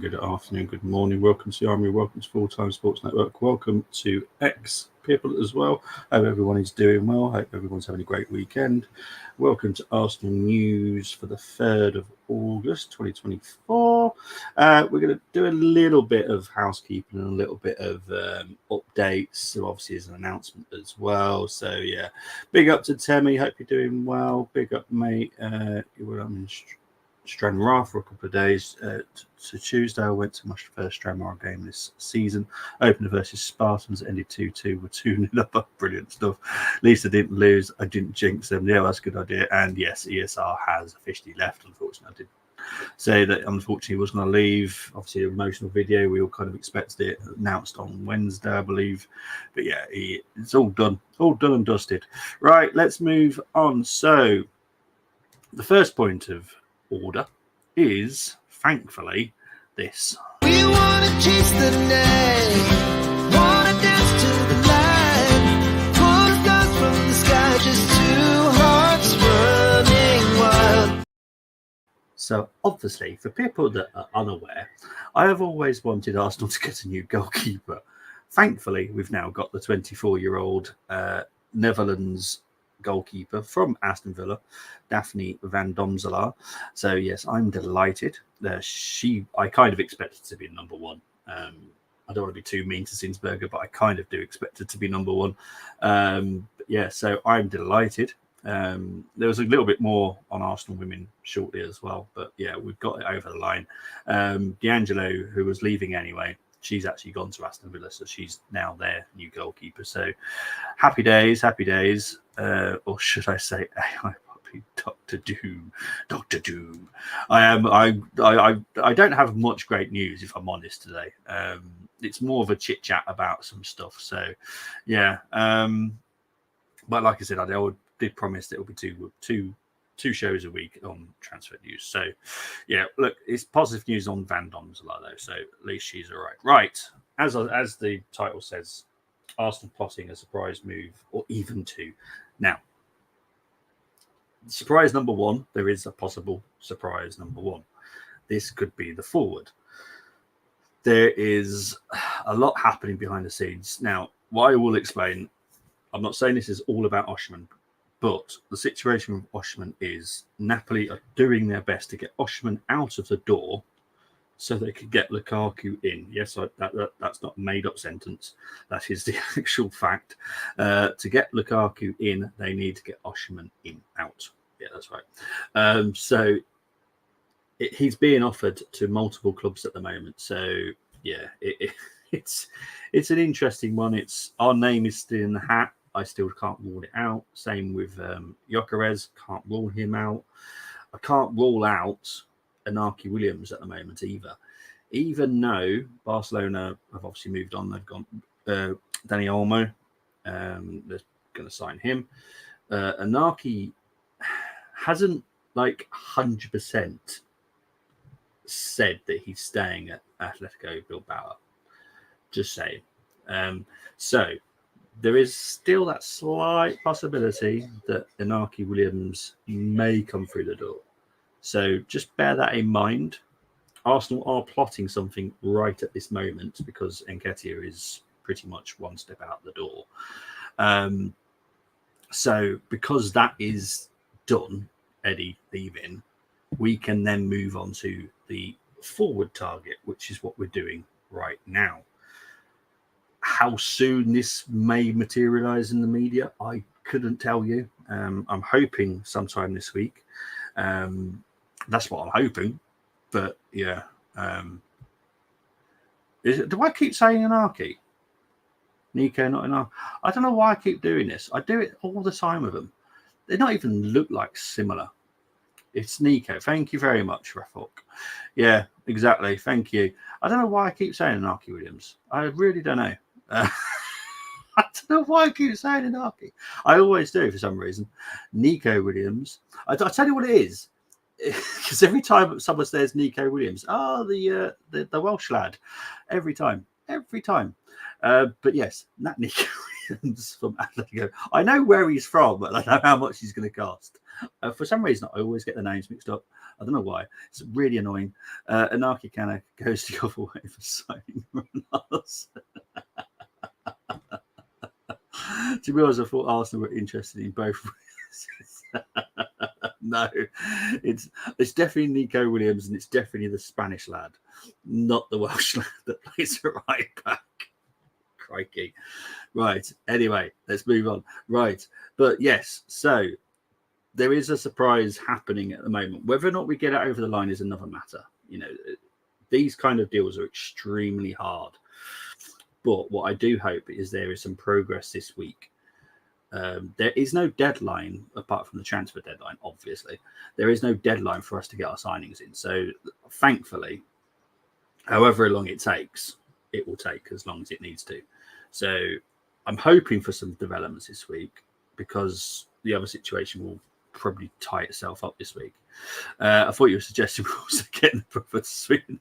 good afternoon, good morning. Welcome to the Army, welcome to Full Time Sports Network, welcome to X people as well. Hope everyone is doing well. Hope everyone's having a great weekend. Welcome to Arsenal News for the 3rd of August 2024. We're going to do a little bit of housekeeping and a little bit of updates. So obviously there's an announcement as well. So yeah, big up to Temi. Hope you're doing well. Big up, mate. You were on Stranraer for a couple of days. So Tuesday I went to my first Stranraer game this season. Opened versus Spartans, ended 2-2 with 2-0 up. Brilliant stuff. At least I didn't lose. I didn't jinx them. Yeah, that's a good idea. And yes, ESR has officially left. Unfortunately, I did say that unfortunately he was going to leave. Obviously, an emotional video. We all kind of expected it announced on Wednesday, I believe. But yeah, it's all done. All done and dusted. Right, let's move on. So the first point of order is, thankfully, this. We wanna chase the night, wanna dance to the light, pull stars from the sky, just two hearts running wild. So obviously, for people that are unaware, I have always wanted Arsenal to get a new goalkeeper. Thankfully, we've now got the 24-year-old Netherlands goalkeeper from Aston Villa, Daphne van Domselaar. So yes, I'm delighted. I kind of expected to be number one. I don't want to be too mean to Zinsberger, but I kind of do expect it to be number one. Yeah, so I'm delighted. There was a little bit more on Arsenal women shortly as well, but yeah, we've got it over the line. D'Angelo, who was leaving anyway, she's actually gone to Aston Villa, so she's now their new goalkeeper. So happy days, or should I say AI puppy, Dr. Doom. I don't have much great news, if I'm honest, today. It's more of a chit chat about some stuff. So yeah, but like I said, I did promise that it will be two shows a week on transfer news. So yeah, look, it's positive news on Van Domselaar though, so at least she's all right. Right, as the title says, Arsenal plotting a surprise move, or even two. Now, surprise number one, there is a possible surprise number one. This could be the forward. There is a lot happening behind the scenes. Now, what I will explain, I'm not saying this is all about Osimhen, but the situation with Osimhen is Napoli are doing their best to get Osimhen out of the door so they could get Lukaku in. Yes, that's not a made-up sentence. That is the actual fact. To get Lukaku in, they need to get Osimhen out. Yeah, that's right. So he's being offered to multiple clubs at the moment. So yeah, it's an interesting one. Our name is still in the hat. I still can't rule it out. Same with Gyökeres. Can't rule him out. I can't rule out Inaki Williams at the moment either. Even though Barcelona have obviously moved on. They've gone Dani Olmo. They're going to sign him. Inaki hasn't 100% said that he's staying at Atletico Bilbao. Just saying. So there is still that slight possibility that Inaki Williams may come through the door. So just bear that in mind. Arsenal are plotting something right at this moment because Nketiah is pretty much one step out the door. So because that is done, Eddie leaving, we can then move on to the forward target, which is what we're doing right now. How soon this may materialize in the media, I couldn't tell you. I'm hoping sometime this week. That's what I'm hoping. But yeah, do I keep saying Inaki? Nico, not Inaki. I don't know why I keep doing this. I do it all the time with them. They don't even look like similar. It's Nico. Thank you very much, Rafok. Yeah, exactly. Thank you. I don't know why I keep saying Inaki Williams. I really don't know. I don't know why I keep saying Inaki. I always do for some reason. Nico Williams. I tell you what it is. Because every time someone says Nico Williams, the Welsh lad. Every time. But yes, that Nico Williams from Atletico. I know where he's from, but I don't know how much he's going to cost. For some reason, I always get the names mixed up. I don't know why. It's really annoying. Anarchy Kana goes the other way for signing Ronaldo. To be honest, I thought Arsenal were interested in both. No, it's definitely Nico Williams, and it's definitely the Spanish lad, not the Welsh lad that plays at right back. Crikey. Right. Anyway, let's move on. Right. But yes, so there is a surprise happening at the moment. Whether or not we get it over the line is another matter. You know, these kind of deals are extremely hard. But what I do hope is there is some progress this week. There is no deadline apart from the transfer deadline, obviously. There is no deadline for us to get our signings in. So thankfully, however long it takes, it will take as long as it needs to. So I'm hoping for some developments this week because the other situation will probably tie itself up this week. I thought you were suggesting we're also getting the brother to Sweden.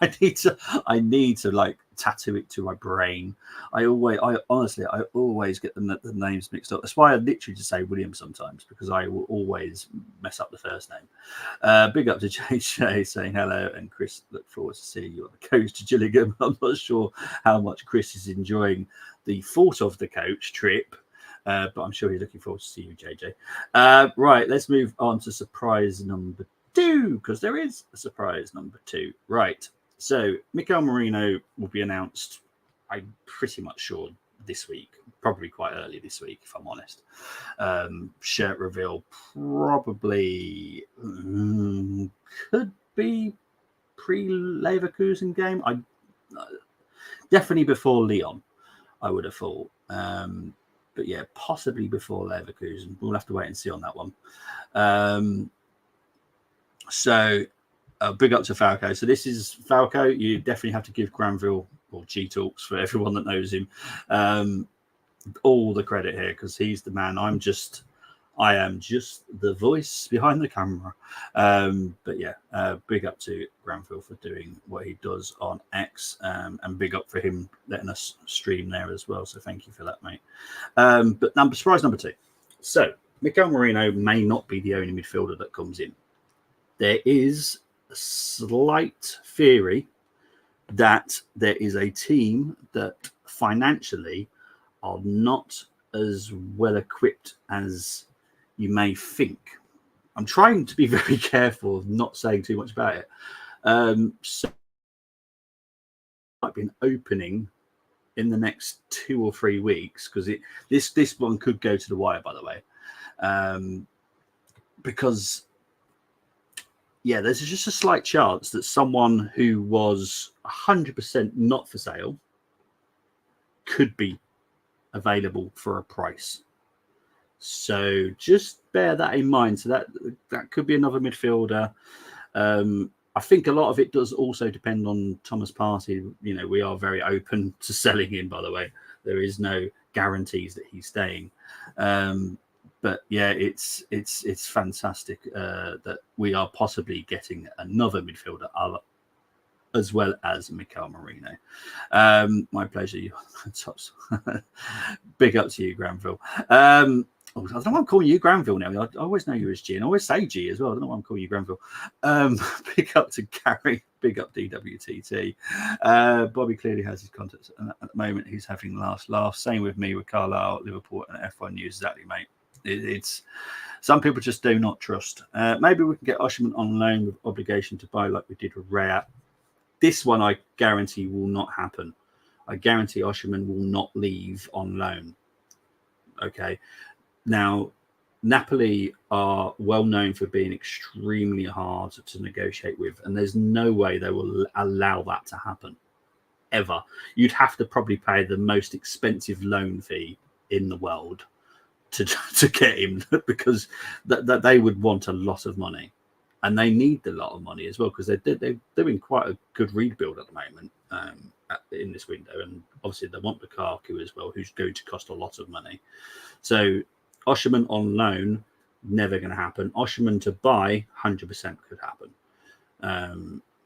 I need to like tattoo it to my brain. I always get the names mixed up. That's why I literally just say William sometimes, because I will always mess up the first name. Big up to JJ saying hello, and Chris, look forward to seeing you on the coach to Gillingham. I'm not sure how much Chris is enjoying the thought of the coach trip, but I'm sure he's looking forward to see you, JJ. Right, let's move on to surprise number 2, because there is a surprise number 2. Right. So Mikel Merino will be announced, I'm pretty much sure, this week, probably quite early this week, if I'm honest. Shirt reveal probably could be pre-Leverkusen game. Definitely before Lyon, I would have thought. But yeah, possibly before Leverkusen. We'll have to wait and see on that one. So big up to Falco. So this is Falco. You definitely have to give Granville, or G Talks for everyone that knows him, all the credit here, because he's the man. I am just the voice behind the camera. But yeah, big up to Granville for doing what he does on X, and big up for him letting us stream there as well. So thank you for that, mate. But surprise number 2. So Mikel Merino may not be the only midfielder that comes in. There is a slight theory that there is a team that financially are not as well equipped as you may think. I'm trying to be very careful of not saying too much about it. So might be an opening in the next 2 or 3 weeks, because this one could go to the wire, by the way, because yeah, there's just a slight chance that someone who was 100% not for sale could be available for a price. So just bear that in mind. So that could be another midfielder. I think a lot of it does also depend on Thomas Partey. You know, we are very open to selling him, by the way. There is no guarantees that he's staying. But yeah, it's fantastic that we are possibly getting another midfielder as well as Mikel Merino. My pleasure. Big up to you, Granville. I don't know why I'm calling you Granville now. I always know you as G, and I always say G as well. I don't know why I'm calling you Granville. Big up to Gary. Big up DWTT. Bobby clearly has his contacts at the moment. He's having last laugh. Same with me with Carlisle, Liverpool, and F1 News. Exactly, mate. It's some people just do not trust. Maybe we can get Osherman on loan with obligation to buy, like we did with Rea. This one I guarantee will not happen. I guarantee Osherman will not leave on loan. Okay. Now, Napoli are well known for being extremely hard to negotiate with, and there's no way they will allow that to happen ever. You'd have to probably pay the most expensive loan fee in the world to get him, because that they would want a lot of money, and they need a lot of money as well, because they're doing quite a good rebuild at the moment in this window, and obviously they want Lukaku as well, who's going to cost a lot of money. So Osherman on loan, never going to happen. Osherman to buy, 100% could happen.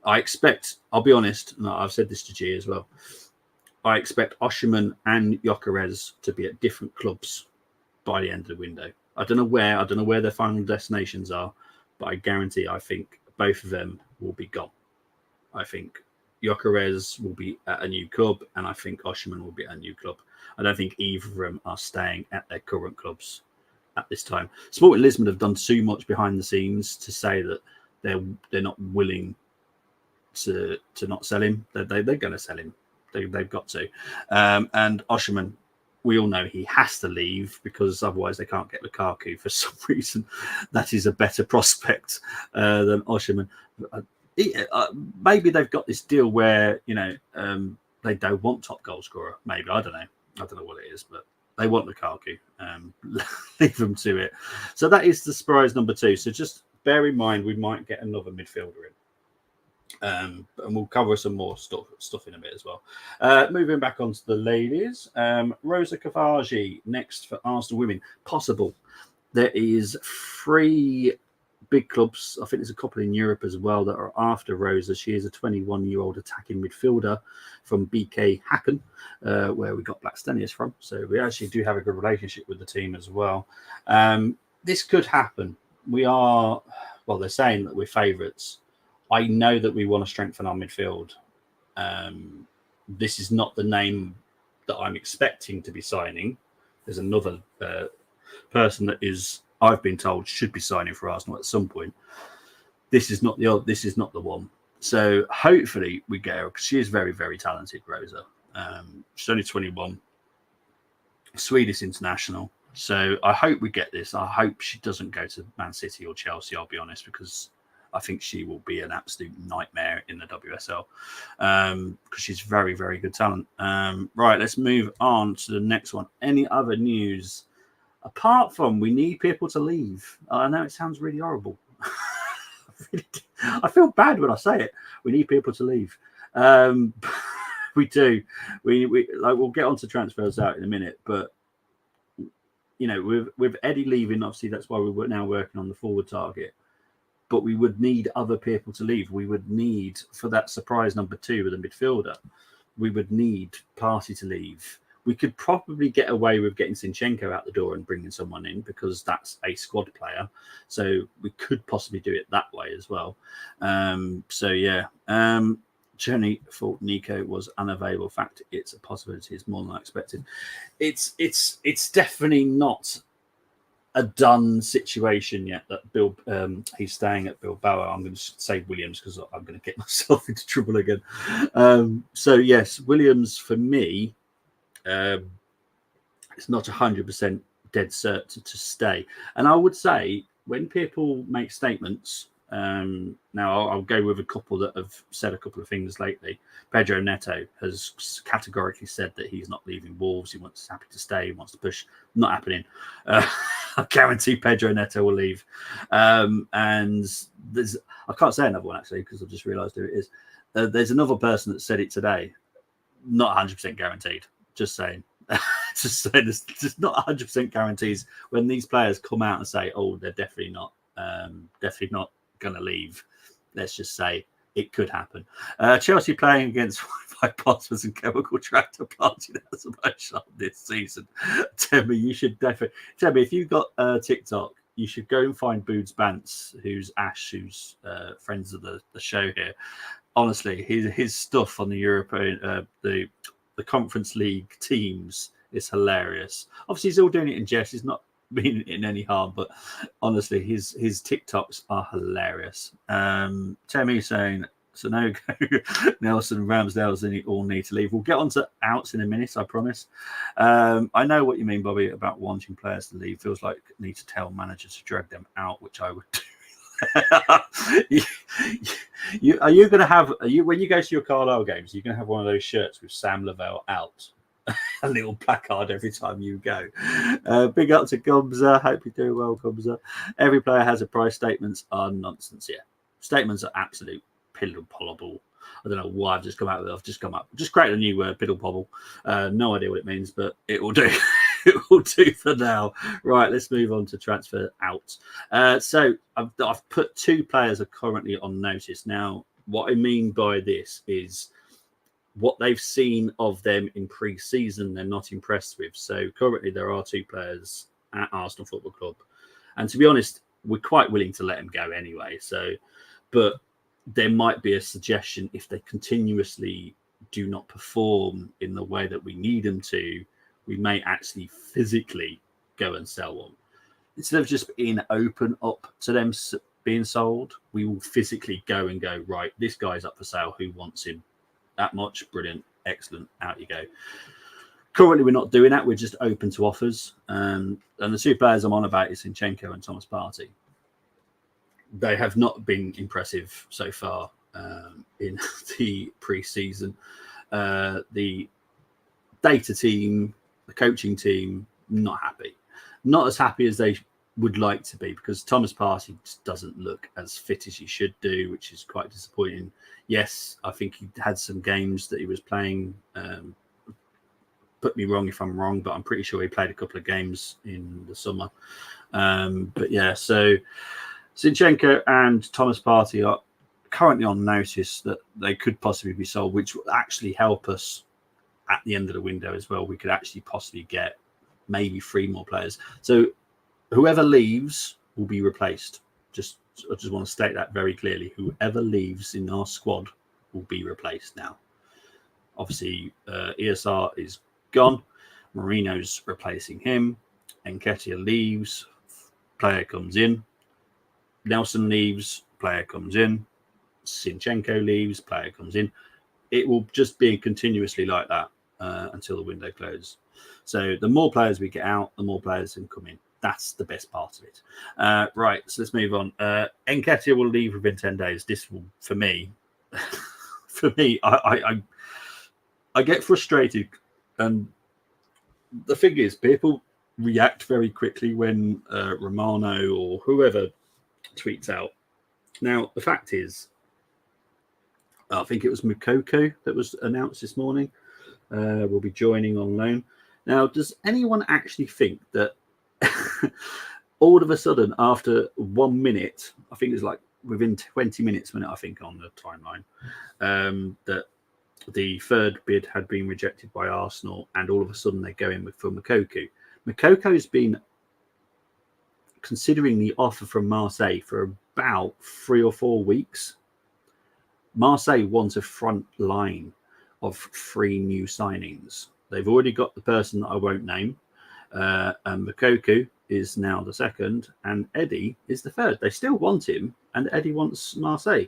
I expect, I'll be honest, and I've said this to G as well, I expect Osherman and Gyökeres to be at different clubs by the end of the window. I don't know where their final destinations are, but I guarantee I think both of them will be gone. I think Gyökeres will be at a new club, and I think Osherman will be at a new club. I don't think either of them are staying at their current clubs at this time. Sporting Lisbon have done too much behind the scenes to say that they're not willing to not sell him. They're going to sell him. They've got to. And Osherman, we all know he has to leave because otherwise they can't get Lukaku for some reason. That is a better prospect than Osherman. Maybe they've got this deal where they don't want top goal scorer. Maybe I don't know what it is, but they want Lukaku. Leave them to it. So that is the surprise number 2. So just bear in mind we might get another midfielder in. And we'll cover some more stuff in a bit as well. Moving back onto the ladies, Rosa Kavaji next for Arsenal women. Possible. There is 3 big clubs. I think there's a couple in Europe as well that are after Rosa. She is a 21-year-old attacking midfielder from BK Häcken, where we got Black Stenius from. So we actually do have a good relationship with the team as well. This could happen. They're saying that we're favourites. I know that we want to strengthen our midfield. This is not the name that I'm expecting to be signing. There's another person that I've been told should be signing for Arsenal at some point. This is not the one. So hopefully we get her because she is very, very talented, Rosa. She's only 21, Swedish international. So I hope we get this. I hope she doesn't go to Man City or Chelsea, I'll be honest, because I think she will be an absolute nightmare in the WSL because she's very, very good talent. Right, let's move on to the next one. Any other news? Apart from we need people to leave. I know it sounds really horrible. I feel bad when I say it. We need people to leave. We do. We'll get on to transfers out in a minute, but with Eddie leaving, obviously that's why we're now working on the forward target. But we would need other people to leave. We would need, for that surprise number 2 with a midfielder, we would need Partey to leave. We could probably get away with getting Zinchenko out the door and bringing someone in because that's a squad player. So we could possibly do it that way as well. Jenny thought Nico was unavailable. In fact, it's a possibility. It's more than I expected. It's definitely not a done situation yet that he's staying at Bilbao. I'm going to say Williams because I'm going to get myself into trouble again. So yes, Williams for me, it's not 100% dead cert to stay. And I would say when people make statements, now I'll go with a couple that have said a couple of things lately. Pedro Neto has categorically said that he's not leaving Wolves. He's happy to stay. He wants to push. Not happening. I guarantee Pedro Neto will leave. And I can't say another one actually because I've just realised who it is. There's another person that said it today. Not 100% guaranteed. Just saying. Just saying. There's just not 100% guarantees when these players come out and say, "Oh, they're definitely not going to leave." Let's just say it could happen. Chelsea playing against Potters and chemical tractor planting Azerbaijan this season. Tell you should definitely. Tell me if you've got TikTok, you should go and find Boots Bants, who's Ash, who's friends of the show here. Honestly, his stuff on the European, the Conference League teams is hilarious. Obviously, he's all doing it in jest. He's not meaning in any harm, but honestly, his TikToks are hilarious. Temi saying, so no go. Nelson, Ramsdale's all need to leave. We'll get on to outs in a minute, I promise. I know what you mean, Bobby, about wanting players to leave. Feels like I need to tell managers to drag them out, which I would do. Are you going to have, when you go to your Carlisle games, you're going to have one of those shirts with Sam Lavelle out? A little placard every time you go. Big up to Gumza. Hope you're doing well, Gumza. Every player has a price. Statements are nonsense. Yeah, statements are absolute piddle pollable. I don't know why I've just come out with it. I've just created a new word, piddle pobble. No idea what it means, but it will do. It will do for now. Right, let's move on to transfer out. So I've put 2 players are currently on notice. Now, what I mean by this is what they've seen of them in pre-season, they're not impressed with. So currently there are 2 players at Arsenal Football Club. And to be honest, we're quite willing to let them go anyway. So, but there might be a suggestion if they continuously do not perform in the way that we need them to, we may actually physically go and sell them. Instead of just being open up to them being sold, we will physically go and go, right, this guy's up for sale. Who wants him? That much? Brilliant. Excellent. Out you go. Currently, we're not doing that. We're just open to offers. And the 2 players I'm on about is Zinchenko and Thomas Partey. They have not been impressive so far in the pre-season. The data team, the coaching team, not happy. Not as happy as they would like to be, because Thomas Partey doesn't look as fit as he should do, which is quite disappointing. Yes, I think he had some games that he was playing. Put me wrong if I'm wrong, but I'm pretty sure he played a couple of games in the summer. But yeah, so Zinchenko and Thomas Partey are currently on notice that they could possibly be sold, which will actually help us at the end of the window as well. We could actually possibly get maybe 3 more players. So whoever leaves will be replaced. I just want to state that very clearly. Whoever leaves in our squad will be replaced now. Obviously, ESR is gone. Marino's replacing him. Nketiah leaves. Player comes in. Nelson leaves. Player comes in. Zinchenko leaves. Player comes in. It will just be continuously like that until the window closes. So the more players we get out, the more players can come in. That's the best part of it. Right, so let's move on. Nketiah will leave within 10 days. This will, for me, I get frustrated. And the thing is, people react very quickly when Romano or whoever tweets out. Now, the fact is, I think it was Moukoko that was announced this morning. Will be joining on loan. Now, does anyone actually think that all of a sudden, after 1 minute, I think it's like within 20 minutes, I think on the timeline, that the 3rd bid had been rejected by Arsenal, and all of a sudden they go in for Moukoko. Moukoko has been considering the offer from Marseille for about 3 or 4 weeks. Marseille wants a front line of 3 new signings. They've already got the person that I won't name. And Moukoko is now the 2nd, and Eddie is the 3rd. They still want him, and Eddie wants Marseille.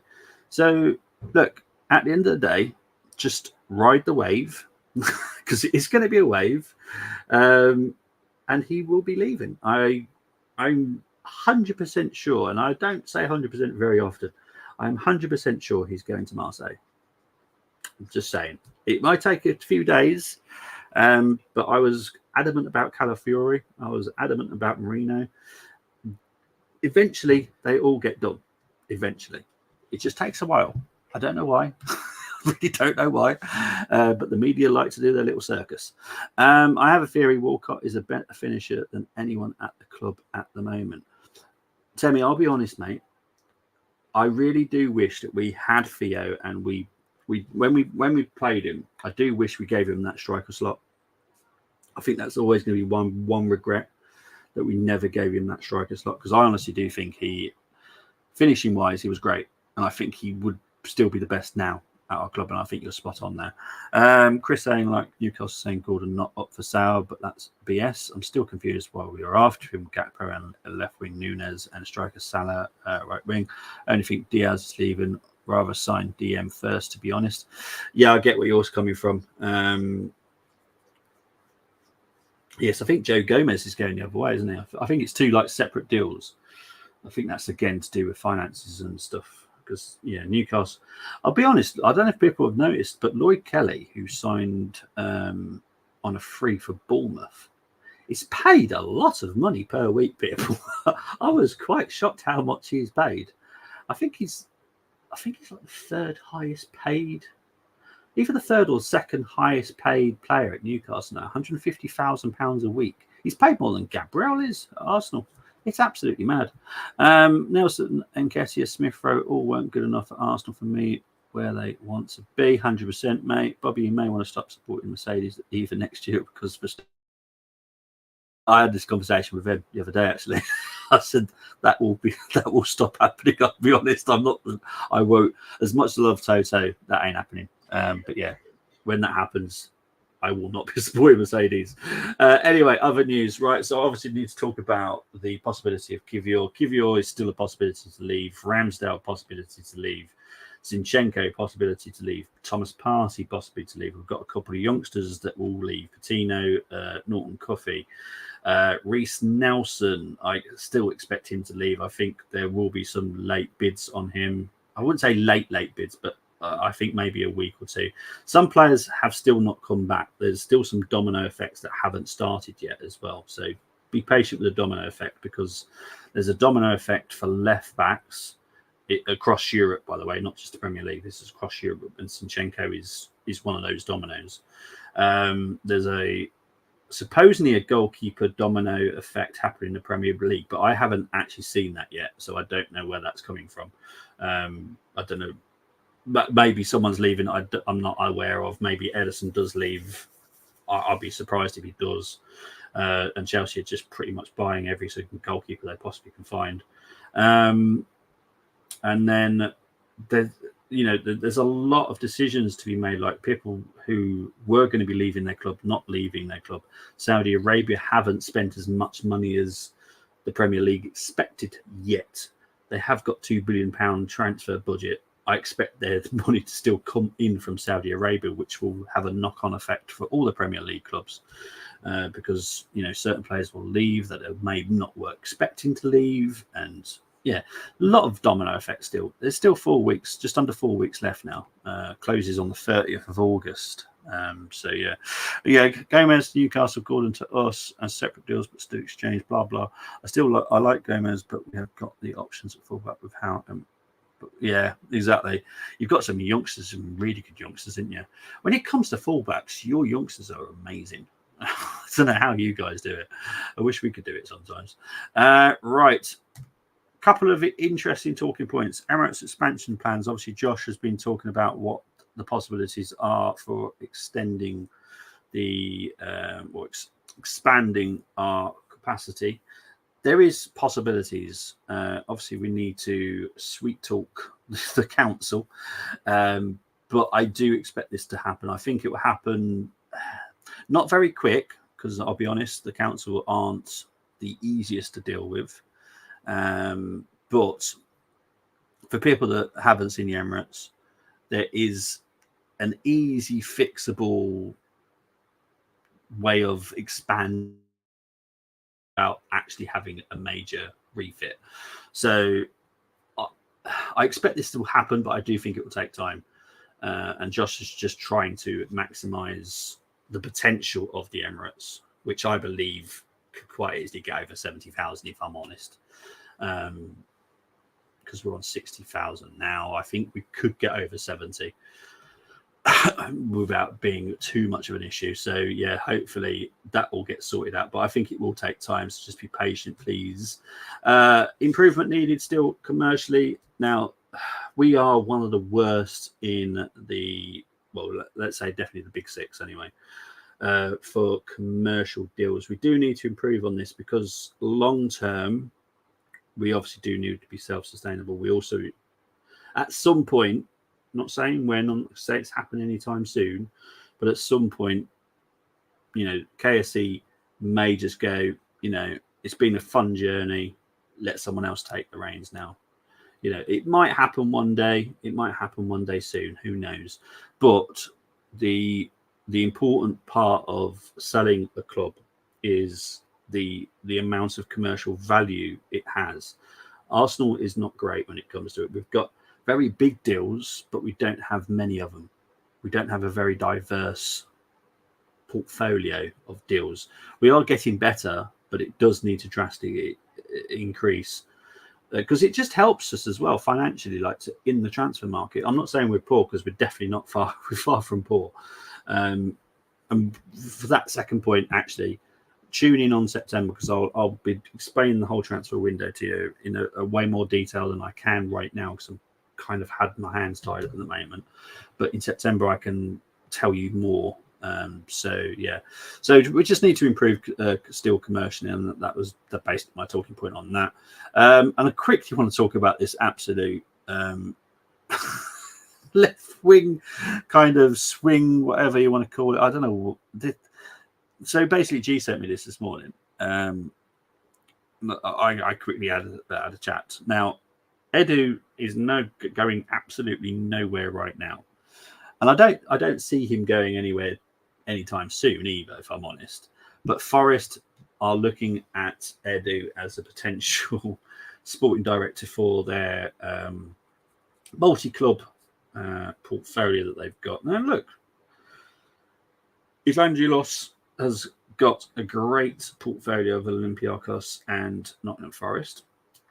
So, look, at the end of the day, just ride the wave, because it's going to be a wave, and he will be leaving. I'm 100% sure, and I don't say 100% very often, I'm 100% sure he's going to Marseille. I'm just saying. It might take a few days, but I was adamant about Calafiori. I was adamant about Marino. Eventually, they all get done. Eventually. It just takes a while. I don't know why. I really don't know why. But the media like to do their little circus. I have a theory Walcott is a better finisher than anyone at the club at the moment. Temi, I'll be honest, mate. I really do wish that we had Theo, and when we played him, I do wish we gave him that striker slot. I think that's always going to be one regret, that we never gave him that striker slot, because I honestly do think finishing wise, he was great, and I think he would still be the best now at our club, and I think you're spot on there. Chris saying, like Newcastle saying Gordon not up for sale, but that's BS. I'm still confused why we are after him. Gakpo and left wing Nunes and striker Salah right wing. I only think Diaz is leaving. Rather sign DM first, to be honest. Yeah, I get where yours coming from. Yes, I think Joe Gomez is going the other way, isn't he? I think it's 2 like separate deals. I think that's again to do with finances and stuff. Because Newcastle. I'll be honest. I don't know if people have noticed, but Lloyd Kelly, who signed on a free for Bournemouth, is paid a lot of money per week. People, I was quite shocked how much he's paid. I think he's like the 3rd highest paid. Either the 3rd or 2nd highest paid player at Newcastle now, £150,000 a week. He's paid more than Gabriel is at Arsenal. It's absolutely mad. Nelson and Nketiah, Smith Rowe all weren't good enough at Arsenal for me. where they want to be. 100%, mate. Bobby, you may want to stop supporting Mercedes even next year because I had this conversation with Ed the other day. Actually, I said that will stop happening. I'll be honest. I won't. As much as I love Toto, that ain't happening. But yeah, when that happens, I will not be supporting Mercedes. Anyway, other news, right? So obviously need to talk about the possibility of Kvyat. Kvyat is still a possibility to leave. Ramsdale possibility to leave. Zinchenko possibility to leave. Thomas Partey possibility to leave. We've got a couple of youngsters that will leave. Patino, Norton Cuffy. Reece Nelson, I still expect him to leave. I think there will be some late bids on him. I wouldn't say late bids, but I think maybe a week or two. Some players have still not come back. There's still some domino effects that haven't started yet as well. So be patient with the domino effect, because there's a domino effect for left backs across Europe, by the way, not just the Premier League. This is across Europe, and Zinchenko is one of those dominoes. There's supposedly a goalkeeper domino effect happening in the Premier League, but I haven't actually seen that yet, so I don't know where that's coming from. I don't know. But maybe someone's leaving I'm not aware of. Maybe Ederson does leave. I'll be surprised if he does. And Chelsea are just pretty much buying every single goalkeeper they possibly can find. And then there's a lot of decisions to be made, like people who were going to be leaving their club, not leaving their club. Saudi Arabia haven't spent as much money as the Premier League expected yet. They have got £2 billion transfer budget. I expect their money to still come in from Saudi Arabia, which will have a knock-on effect for all the Premier League clubs, because certain players will leave that they may not were expecting to leave, and yeah, a lot of domino effect still. There's still 4 weeks, just under 4 weeks left now. Closes on the 30th of August. So yeah, Gomez, Newcastle, Gordon to us as separate deals, but still exchange. Blah blah. I like Gomez, but we have got the options at fullback with Houghton. Yeah, exactly. You've got some youngsters, some really good youngsters, didn't you? When it comes to fullbacks, your youngsters are amazing. I don't know how you guys do it. I wish we could do it sometimes. Right. Couple of interesting talking points. Emirates expansion plans. Obviously, Josh has been talking about what the possibilities are for extending the expanding our capacity. There is possibilities. Obviously, we need to sweet talk the council, but I do expect this to happen. I think it will happen not very quick, because I'll be honest, the council aren't the easiest to deal with. But for people that haven't seen the Emirates, there is an easy, fixable way of expanding without actually having a major refit. So I expect this to happen, but I do think it will take time. And Josh is just trying to maximize the potential of the Emirates, which I believe could quite easily get over 70,000, if I'm honest. Because we're on 60,000 now. I think we could get over 70 without being too much of an issue. So yeah, hopefully that will get sorted out, but I think it will take time, so just be patient, please. Improvement needed still commercially. Now, we are one of the worst in the, well, let's say definitely the big six anyway, for commercial deals. We do need to improve on this, because long term we obviously do need to be self-sustainable. We also, at some point, not saying when, not say it's happening anytime soon, but at some point, KSE may just go, it's been a fun journey, let someone else take the reins now. It might happen one day, it might happen one day soon, who knows? But the important part of selling a club is the amount of commercial value it has. Arsenal is not great when it comes to it. We've got very big deals, but we don't have many of them. We don't have a very diverse portfolio of deals. We are getting better, but it does need to drastically increase, because it just helps us as well financially, in the transfer market. I'm not saying we're poor, because we're definitely not far. We're far from poor. And for that second point, actually, tune in on September, because I'll be explaining the whole transfer window to you in a way more detail than I can right now, because I'm kind of had my hands tied at the moment. But in September, I can tell you more. So we just need to improve steel commercially, and that was basically my talking point on that. And I quickly want to talk about this absolute left wing kind of swing, whatever you want to call it. I don't know. So basically, G sent me this morning. I quickly had a chat. Now, Edu is going absolutely nowhere right now, and I don't see him going anywhere anytime soon either, if I'm honest. But Forest are looking at Edu as a potential sporting director for their multi-club portfolio that they've got. Now, look, Evangelos has got a great portfolio of Olympiacos and Nottingham Forest,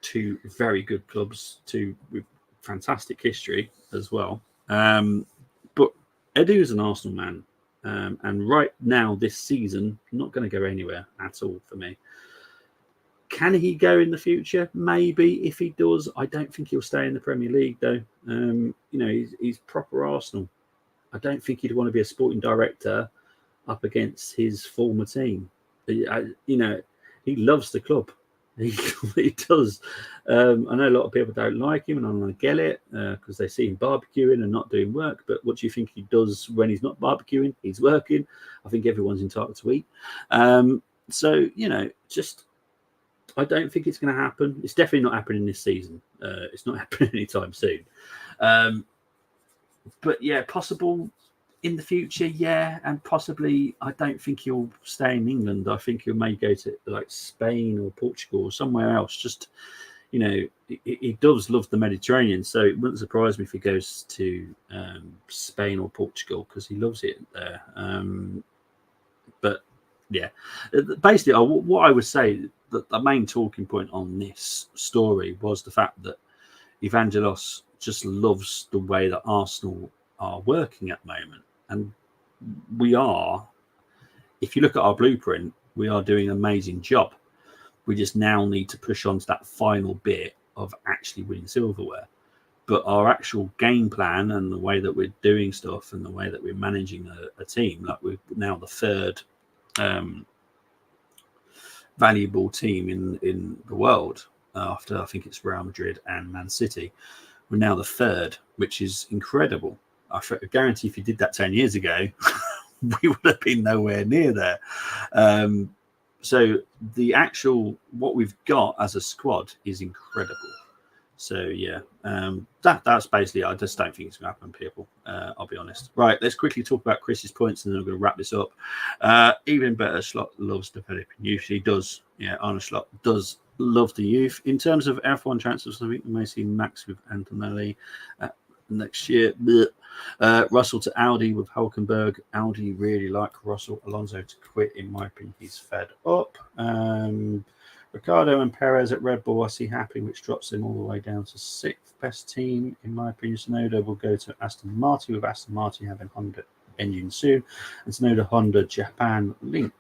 two very good clubs, two with fantastic history as well. But Edu is an Arsenal man. And right now, this season, not going to go anywhere at all for me. Can he go in the future? Maybe. If he does, I don't think he'll stay in the Premier League, though. He's proper Arsenal. I don't think he'd want to be a sporting director up against his former team. He loves the club. He does. I know a lot of people don't like him, and I'm going to get it because they see him barbecuing and not doing work. But what do you think he does when he's not barbecuing? He's working. I think everyone's entitled to eat. I don't think it's going to happen. It's definitely not happening this season. It's not happening anytime soon. But yeah, possible in the future, yeah, and possibly I don't think he'll stay in England. I think he may go to like Spain or Portugal or somewhere else. Just, he does love the Mediterranean, so it wouldn't surprise me if he goes to Spain or Portugal because he loves it there. But yeah, basically, what I would say that the main talking point on this story was the fact that Evangelos just loves the way that Arsenal are working at the moment. And we are, if you look at our blueprint, we are doing an amazing job. We just now need to push on to that final bit of actually winning silverware. But our actual game plan and the way that we're doing stuff and the way that we're managing a team, like we're now the third valuable team in the world after I think it's Real Madrid and Man City. We're now the third, which is incredible. I guarantee if you did that 10 years ago, we would have been nowhere near there. So the actual, what we've got as a squad is incredible. So yeah, that's basically, I just don't think it's going to happen, people. I'll be honest. Right, let's quickly talk about Chris's points and then I'm going to wrap this up. Even better, Slot loves developing youth. He does, yeah, Arne Slot does love the youth. In terms of F1 transfers, I think we may see Max with Antonelli next year. Russell to Audi with Hulkenberg. Audi really like Russell. Alonso to quit, in my opinion. He's fed up. Ricardo and Perez at Red Bull, I see happening, which drops them all the way down to sixth best team. In my opinion, Tsunoda will go to Aston Martin, with Aston Martin having Honda engine soon. And Tsunoda Honda Japan link.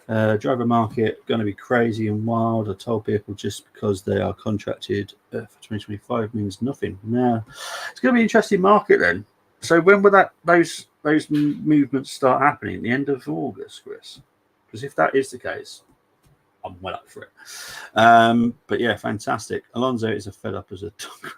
Driver market going to be crazy and wild. I told people just because they are contracted for 2025 means nothing. Now it's going to be an interesting market then. So when will those movements start happening? At the end of August, Chris? Because if that is the case, I'm well up for it. But yeah, fantastic. Alonso is a fed up as a dog.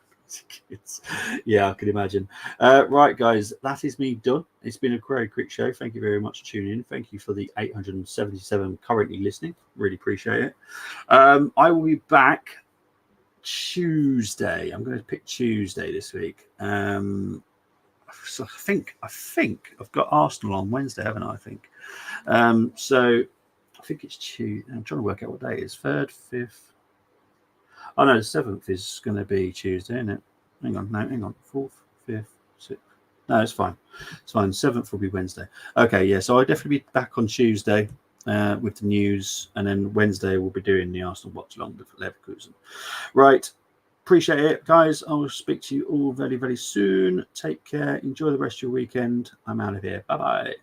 Yeah, I can imagine. Right, guys, that is me done. It's been a very quick show. Thank you very much for tuning in. Thank you for the 877 currently listening. Really appreciate it. I will be back Tuesday. I'm going to pick Tuesday this week. So I think I've got Arsenal on Wednesday, haven't I? I think. So I think it's Tuesday. I'm trying to work out what day it is. 3rd, 5th. Oh no, the 7th is going to be Tuesday, isn't it? Hang on. 4th, 5th, 6th. No, it's fine. It's fine. 7th will be Wednesday. Okay, yeah. So I'll definitely be back on Tuesday with the news, and then Wednesday we'll be doing the Arsenal watch along with Leverkusen. Right. Appreciate it, guys. I will speak to you all very, very soon. Take care. Enjoy the rest of your weekend. I'm out of here. Bye-bye.